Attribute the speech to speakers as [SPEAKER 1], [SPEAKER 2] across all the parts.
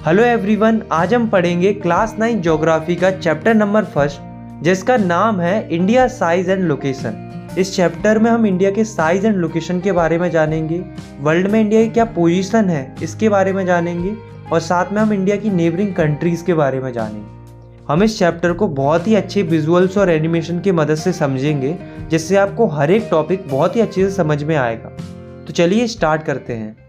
[SPEAKER 1] Hello everyone, आज हम पढ़ेंगे क्लास 9 ज्योग्राफी का चैप्टर नंबर 1 जिसका नाम है इंडिया साइज एंड लोकेशन। इस चैप्टर में हम इंडिया के साइज एंड लोकेशन के बारे में जानेंगे, वर्ल्ड में इंडिया की क्या पोजीशन है इसके बारे में जानेंगे और साथ में हम इंडिया की नेबरिंग कंट्रीज़ के बारे में जानेंगे। हम इस चैप्टर को बहुत ही अच्छे विजुअल्स और एनिमेशन की मदद से समझेंगे जिससे आपको हर एक टॉपिक बहुत ही अच्छे से समझ में आएगा। तो चलिए स्टार्ट करते हैं।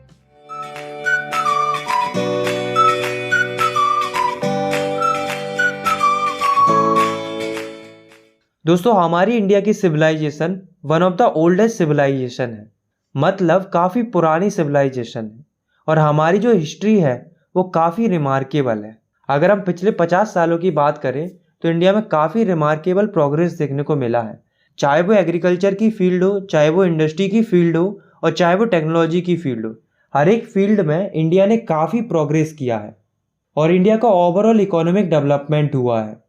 [SPEAKER 1] दोस्तों, हमारी इंडिया की civilization one of the oldest civilization है, मतलब काफ़ी पुरानी सिविलाइजेशन है और हमारी जो हिस्ट्री है वो काफ़ी रिमार्केबल है। अगर हम पिछले 50 सालों की बात करें तो इंडिया में काफ़ी रिमार्केबल प्रोग्रेस देखने को मिला है, चाहे वो एग्रीकल्चर की फील्ड हो, चाहे वो इंडस्ट्री की फील्ड हो और चाहे वो टेक्नोलॉजी की फील्ड हो। हर एक फील्ड में इंडिया ने काफ़ी प्रोग्रेस किया है और इंडिया का ओवरऑल इकोनॉमिक डेवलपमेंट हुआ है।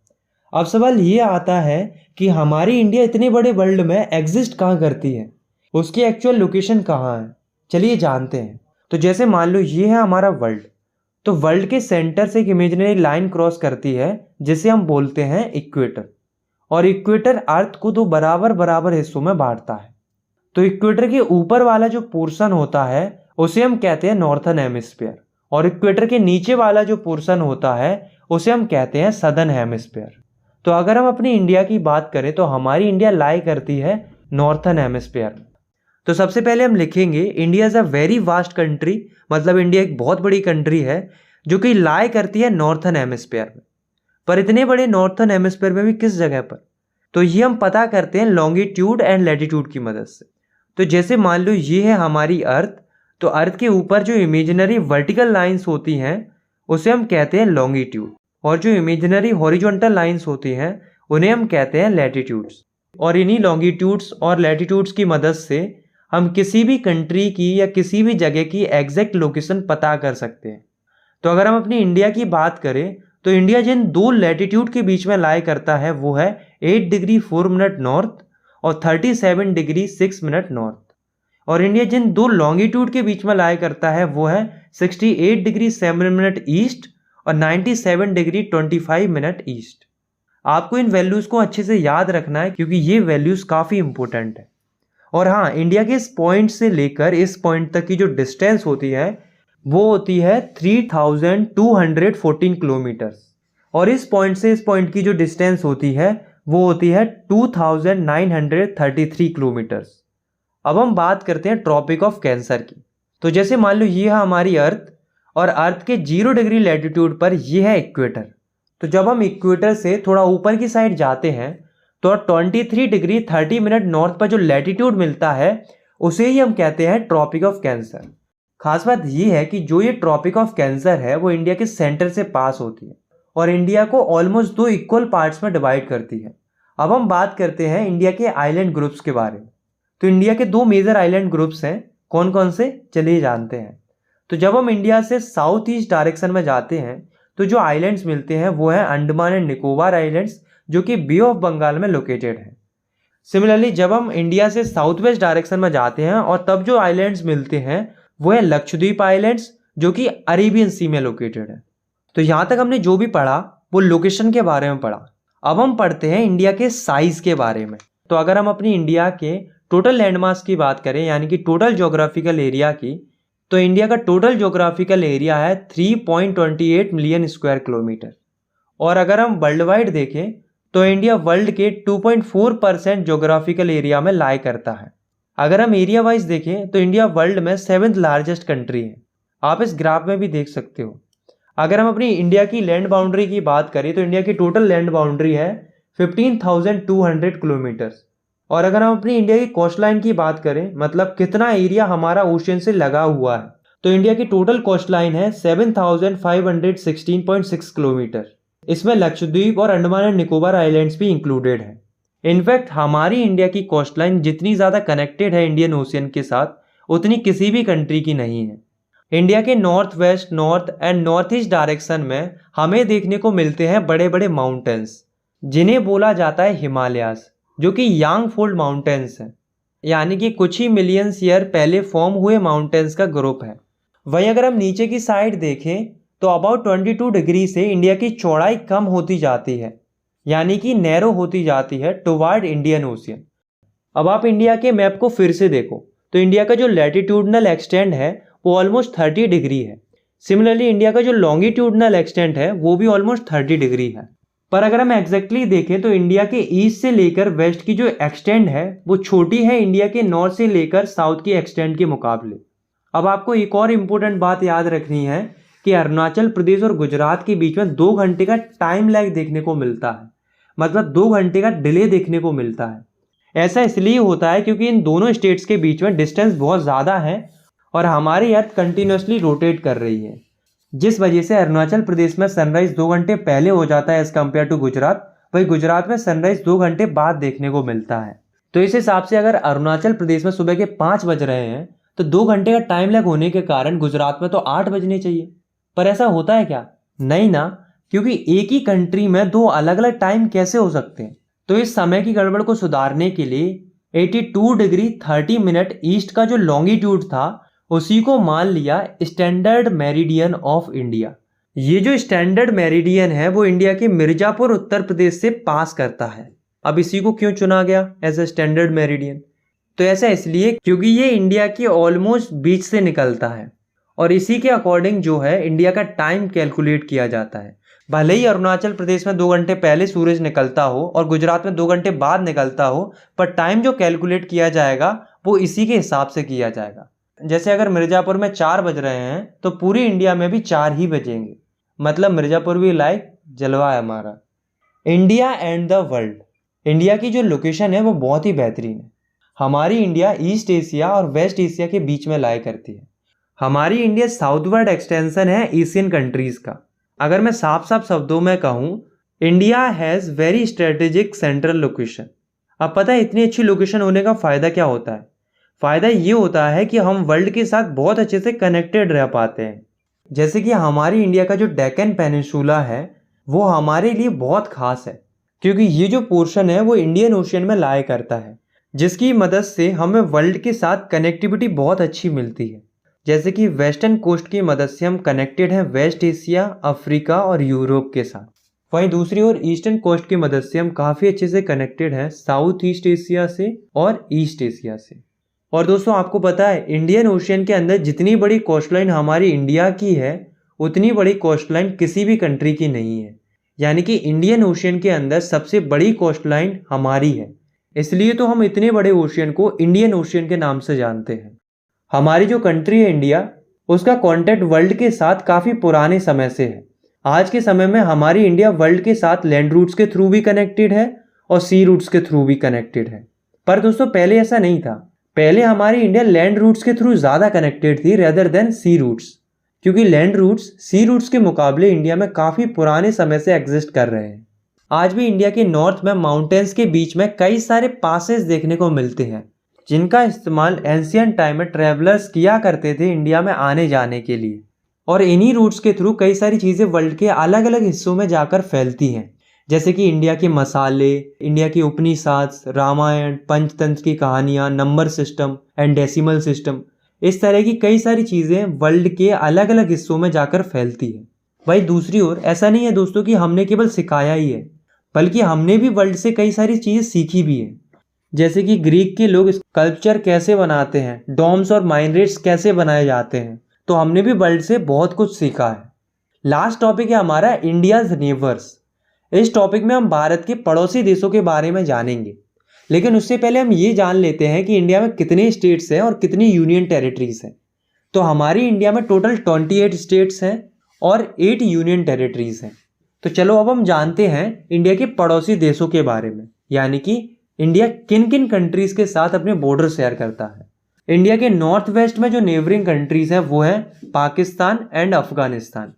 [SPEAKER 1] अब सवाल ये आता है कि हमारी इंडिया इतने बड़े वर्ल्ड में एग्जिस्ट कहाँ करती है, उसकी एक्चुअल लोकेशन कहाँ है, चलिए जानते हैं। तो जैसे मान लो ये है हमारा वर्ल्ड, तो वर्ल्ड के सेंटर से एक इमेजिनरी लाइन क्रॉस करती है जिसे हम बोलते हैं इक्वेटर, और इक्वेटर अर्थ को दो बराबर बराबर हिस्सों में बांटता है। तो इक्वेटर के ऊपर वाला जो पोर्शन होता है उसे हम कहते हैं नॉर्थर्न हेमिस्फीयर और इक्वेटर के नीचे वाला जो पोर्शन होता है उसे हम कहते हैं सदर्न हेमिस्फीयर। तो अगर हम अपनी इंडिया की बात करें तो हमारी इंडिया लाई करती है नॉर्थर्न हेमिस्फीयर। तो सबसे पहले हम लिखेंगे India is a very vast country, मतलब इंडिया एक बहुत बड़ी कंट्री है जो कि लाई करती है नॉर्थर्न हेमिस्फीयर में। पर इतने बड़े नॉर्थर्न हेमिस्फीयर में भी किस जगह पर, तो ये हम पता करते हैं लॉन्गिट्यूड एंड लैटिट्यूड की मदद से। तो जैसे मान लो ये है हमारी अर्थ, तो अर्थ के ऊपर जो इमेजिनरी वर्टिकल लाइन्स होती हैं उसे हम कहते हैं लॉन्गिट्यूड, और जो इमेजिनरी हॉरिजॉन्टल लाइंस होती हैं उन्हें हम कहते हैं लैटिट्यूड्स। और इन्हीं लॉन्गिट्यूड्स और लैटिट्यूड्स की मदद से हम किसी भी कंट्री की या किसी भी जगह की एग्जैक्ट लोकेशन पता कर सकते हैं। तो अगर हम अपनी इंडिया की बात करें तो इंडिया जिन दो लैटिट्यूड के बीच में लाई करता है वो है 8 डिग्री 4 मिनट नॉर्थ और 37 डिग्री 6 मिनट नॉर्थ, और इंडिया जिन दो लॉन्गिट्यूड के बीच में लाई करता है वो है 68 डिग्री 7 मिनट ईस्ट और 97 डिग्री 25 मिनट ईस्ट। आपको इन वैल्यूज़ को अच्छे से याद रखना है क्योंकि ये वैल्यूज़ काफ़ी इंपॉर्टेंट है। और हाँ, इंडिया के इस पॉइंट से लेकर इस पॉइंट तक की जो डिस्टेंस होती है वो होती है 3214 किलोमीटर्स, और इस पॉइंट से इस पॉइंट की जो डिस्टेंस होती है वो होती है 2933 किलोमीटर्स। अब हम बात करते हैं ट्रॉपिक ऑफ कैंसर की। तो जैसे मान लो ये है हमारी अर्थ और अर्थ के 0 डिग्री लैटिट्यूड पर यह है इक्वेटर। तो जब हम इक्वेटर से थोड़ा ऊपर की साइड जाते हैं तो 23 डिग्री 30 मिनट नॉर्थ पर जो लैटिट्यूड मिलता है उसे ही हम कहते हैं ट्रॉपिक ऑफ कैंसर। खास बात यह है कि जो ये ट्रॉपिक ऑफ कैंसर है वो इंडिया के सेंटर से पास होती है और इंडिया को ऑलमोस्ट 2 इक्वल पार्ट्स में डिवाइड करती है। अब हम बात करते हैं इंडिया के आइलैंड ग्रुप्स के बारे में। तो इंडिया के 2 मेजर आइलैंड ग्रुप्स हैं, कौन कौन से, चलिए जानते हैं। तो जब हम इंडिया से साउथ ईस्ट डायरेक्शन में जाते हैं तो जो आइलैंड्स मिलते हैं वो है अंडमान एंड निकोबार आइलैंड्स जो कि बे ऑफ बंगाल में लोकेटेड है। सिमिलरली जब हम इंडिया से साउथ वेस्ट डायरेक्शन में जाते हैं और तब जो आइलैंड्स मिलते हैं वो है लक्षद्वीप आइलैंड्स जो कि अरेबियन सी में लोकेटेड है। तो यहाँ तक हमने जो भी पढ़ा वो लोकेशन के बारे में पढ़ा। अब हम पढ़ते हैं इंडिया के साइज के बारे में। तो अगर हम अपनी इंडिया के टोटल लैंडमास की बात करें यानी कि टोटल ज्योग्राफिकल एरिया की, तो इंडिया का टोटल ज्योग्राफिकल एरिया है 3.28 मिलियन स्क्वायर किलोमीटर। और अगर हम वर्ल्ड वाइड देखें तो इंडिया वर्ल्ड के 2.4% ज्योग्राफिकल एरिया में लाई करता है। अगर हम एरिया वाइज देखें तो इंडिया वर्ल्ड में 7th लार्जेस्ट कंट्री है, आप इस ग्राफ में भी देख सकते हो। अगर हम अपनी इंडिया की लैंड बाउंड्री की बात करें तो इंडिया की टोटल लैंड बाउंड्री है 15,200 किलोमीटर्स। और अगर हम अपनी इंडिया की कोस्ट लाइन की बात करें, मतलब कितना एरिया हमारा ओशन से लगा हुआ है, तो इंडिया की टोटल कोस्ट लाइन है 7,516.6 किलोमीटर। इसमें लक्षद्वीप और अंडमान एंड निकोबार आइलैंड्स भी इंक्लूडेड है। इनफैक्ट हमारी इंडिया की कोस्ट लाइन जितनी ज़्यादा कनेक्टेड है इंडियन ओशियन के साथ उतनी किसी भी कंट्री की नहीं है। इंडिया के north west, north and north east direction में हमें देखने को मिलते हैं बड़े बड़े माउंटेन्स जिन्हें बोला जाता है हिमालयाज, जो कि यांग फोल्ड माउंटेन्स हैं, यानी कि कुछ ही मिलियंस ईयर पहले फॉर्म हुए माउंटेन्स का ग्रुप है। वहीं अगर हम नीचे की साइड देखें तो अबाउट 22 डिग्री से इंडिया की चौड़ाई कम होती जाती है, यानी कि नैरो होती जाती है टुवर्ड इंडियन ओशियन। अब आप इंडिया के मैप को फिर से देखो तो इंडिया का जो लैटिट्यूडनल एक्सटेंट है वो ऑलमोस्ट 30 डिग्री है। सिमिलरली इंडिया का जो लॉन्गिट्यूडनल एक्सटेंट है वो भी ऑलमोस्ट 30 डिग्री है। पर अगर हम एग्जैक्टली देखें तो इंडिया के ईस्ट से लेकर वेस्ट की जो एक्सटेंट है वो छोटी है इंडिया के नॉर्थ से लेकर साउथ की एक्सटेंट के मुकाबले। अब आपको एक और इम्पोर्टेंट बात याद रखनी है कि अरुणाचल प्रदेश और गुजरात के बीच में 2 घंटे का टाइम लैग देखने को मिलता है, मतलब 2 घंटे का डिले देखने को मिलता है। ऐसा इसलिए होता है क्योंकि इन दोनों स्टेट्स के बीच में डिस्टेंस बहुत ज़्यादा है और हमारी अर्थ कंटिन्यूसली रोटेट कर रही है, जिस वजह से अरुणाचल प्रदेश में सनराइज 2 घंटे पहले हो जाता है एज कम्पेयर टू गुजरात, वही गुजरात में सनराइज 2 घंटे बाद देखने को मिलता है। तो इस हिसाब से अगर अरुणाचल प्रदेश में सुबह के 5 बज रहे हैं तो 2 घंटे का टाइम लैग होने के कारण गुजरात में तो 8 बजने चाहिए। पर ऐसा होता है क्या? नहीं ना, क्योंकि एक ही कंट्री में 2 अलग अलग टाइम कैसे हो सकते हैं। तो इस समय की गड़बड़ को सुधारने के लिए 82 डिग्री 30 मिनट ईस्ट का जो लॉन्गिट्यूड था उसी को मान लिया स्टैंडर्ड मेरिडियन ऑफ इंडिया। ये जो स्टैंडर्ड मेरिडियन है वो इंडिया के मिर्जापुर उत्तर प्रदेश से पास करता है। अब इसी को क्यों चुना गया एज ए स्टैंडर्ड मेरिडियन? तो ऐसा इसलिए क्योंकि ये इंडिया के ऑलमोस्ट बीच से निकलता है और इसी के अकॉर्डिंग जो है इंडिया का टाइम कैलकुलेट किया जाता है। भले ही अरुणाचल प्रदेश में 2 घंटे पहले सूरज निकलता हो और गुजरात में 2 घंटे बाद निकलता हो, पर टाइम जो कैलकुलेट किया जाएगा वो इसी के हिसाब से किया जाएगा। जैसे अगर मिर्जापुर में 4 बज रहे हैं तो पूरी इंडिया में भी 4 ही बजेंगे, मतलब मिर्जापुर भी लाइक जलवा है हमारा। India and the world, India की जो लोकेशन है वो बहुत ही बेहतरीन है। हमारी इंडिया ईस्ट एशिया और वेस्ट एशिया के बीच में लाई करती है। हमारी इंडिया साउथवर्ड एक्सटेंशन है एशियन कंट्रीज का। अगर मैं साफ साफ शब्दों में कहूँ, India has very strategic central location. अब पता है इतनी अच्छी लोकेशन होने का फ़ायदा क्या होता है? फ़ायदा ये होता है कि हम वर्ल्ड के साथ बहुत अच्छे से कनेक्टेड रह पाते हैं। जैसे कि हमारी इंडिया का जो डेक्कन पेनिनसुला है वो हमारे लिए बहुत खास है, क्योंकि ये जो पोर्शन है वो इंडियन ओशियन में लाया करता है, जिसकी मदद से हमें वर्ल्ड के साथ कनेक्टिविटी बहुत अच्छी मिलती है। जैसे कि वेस्टर्न कोस्ट की मदद से हम कनेक्टेड हैं वेस्ट एशिया, अफ्रीका और यूरोप के साथ। वहीं दूसरी ओर ईस्टर्न कोस्ट की मदद से हम काफ़ी अच्छे से कनेक्टेड हैं साउथ ईस्ट एशिया से और ईस्ट एशिया से। और दोस्तों आपको पता है इंडियन ओशियन के अंदर जितनी बड़ी कोस्टलाइन हमारी इंडिया की है उतनी बड़ी कोस्टलाइन किसी भी कंट्री की नहीं है। यानी कि इंडियन ओशियन के अंदर सबसे बड़ी कोस्टलाइन हमारी है, इसलिए तो हम इतने बड़े ओशियन को इंडियन ओशियन के नाम से जानते हैं। हमारी जो कंट्री है इंडिया, उसका कॉन्टैक्ट वर्ल्ड के साथ काफ़ी पुराने समय से है। आज के समय में हमारी इंडिया वर्ल्ड के साथ लैंड रूट्स के थ्रू भी कनेक्टेड है और सी रूट्स के थ्रू भी कनेक्टेड है। पर दोस्तों पहले ऐसा नहीं था। पहले हमारी इंडिया लैंड रूट्स के थ्रू ज़्यादा कनेक्टेड थी रेदर देन सी रूट्स, क्योंकि लैंड रूट्स सी रूट्स के मुकाबले इंडिया में काफ़ी पुराने समय से एग्जिस्ट कर रहे हैं। आज भी इंडिया के नॉर्थ में माउंटेन्स के बीच में कई सारे पासेस देखने को मिलते हैं, जिनका इस्तेमाल एंशियंट टाइम में ट्रैवलर्स किया करते थे इंडिया में आने जाने के लिए। और इन्हीं रूट्स के थ्रू कई सारी चीज़ें वर्ल्ड के अलग अलग हिस्सों में जाकर फैलती हैं, जैसे कि इंडिया के मसाले, इंडिया की उपनिषद, रामायण, पंचतंत्र की कहानियाँ, number system and decimal system, इस तरह की कई सारी चीज़ें वर्ल्ड के अलग अलग हिस्सों में जाकर फैलती है। भाई दूसरी ओर ऐसा नहीं है दोस्तों कि हमने केवल सिखाया ही है, बल्कि हमने भी वर्ल्ड से कई सारी चीज़ें सीखी भी हैं। जैसे कि ग्रीक के लोग स्कल्पचर कैसे बनाते हैं, डोम्स और माइनरेट्स कैसे बनाए जाते हैं, तो हमने भी वर्ल्ड से बहुत कुछ सीखा है। लास्ट टॉपिक है हमारा इंडियाज़ नेबर्स। इस टॉपिक में हम भारत के पड़ोसी देशों के बारे में जानेंगे, लेकिन उससे पहले हम ये जान लेते हैं कि इंडिया में कितने स्टेट्स हैं और कितनी यूनियन टेरिटरीज हैं। तो हमारी इंडिया में टोटल 28 स्टेट्स हैं और 8 यूनियन टेरिटरीज हैं। तो चलो अब हम जानते हैं इंडिया के पड़ोसी देशों के बारे में, यानी कि इंडिया किन किन कंट्रीज के साथ अपने बॉर्डर शेयर करता है। इंडिया के नॉर्थ वेस्ट में जो नेबरिंग कंट्रीज हैं वो है पाकिस्तान एंड अफगानिस्तान।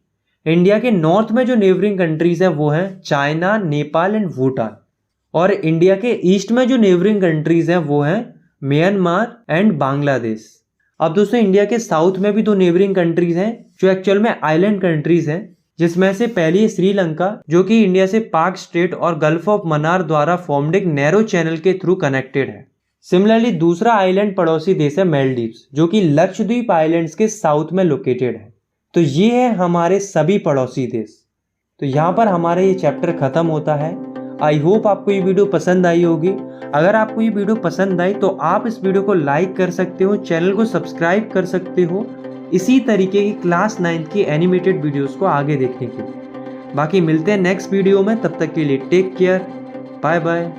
[SPEAKER 1] इंडिया के नॉर्थ में जो नेबरिंग कंट्रीज हैं वो हैं चाइना, नेपाल एंड भूटान। और इंडिया के ईस्ट में जो नेबरिंग कंट्रीज हैं वो हैं म्यांमार एंड बांग्लादेश। अब दोस्तों इंडिया के साउथ में भी 2 नेबरिंग कंट्रीज हैं जो एक्चुअल में आइलैंड कंट्रीज हैं, जिसमें से पहली है श्रीलंका, जो कि इंडिया से पाक स्ट्रेट और गल्फ ऑफ मन्नार द्वारा फॉर्म्ड एक नैरो चैनल के थ्रू कनेक्टेड है। सिमिलरली दूसरा आइलैंड पड़ोसी देश है मालदीव्स, जो कि लक्षद्वीप आइलैंड्स के साउथ में लोकेटेड है। तो ये है हमारे सभी पड़ोसी देश। तो यहाँ पर हमारा ये चैप्टर ख़त्म होता है। आई होप आपको ये वीडियो पसंद आई होगी। अगर आपको ये वीडियो पसंद आई तो आप इस वीडियो को लाइक कर सकते हो, चैनल को सब्सक्राइब कर सकते हो इसी तरीके की क्लास 9 की एनिमेटेड वीडियोस को आगे देखने के लिए। बाकी मिलते हैं नेक्स्ट वीडियो में, तब तक के लिए टेक केयर, बाय बाय।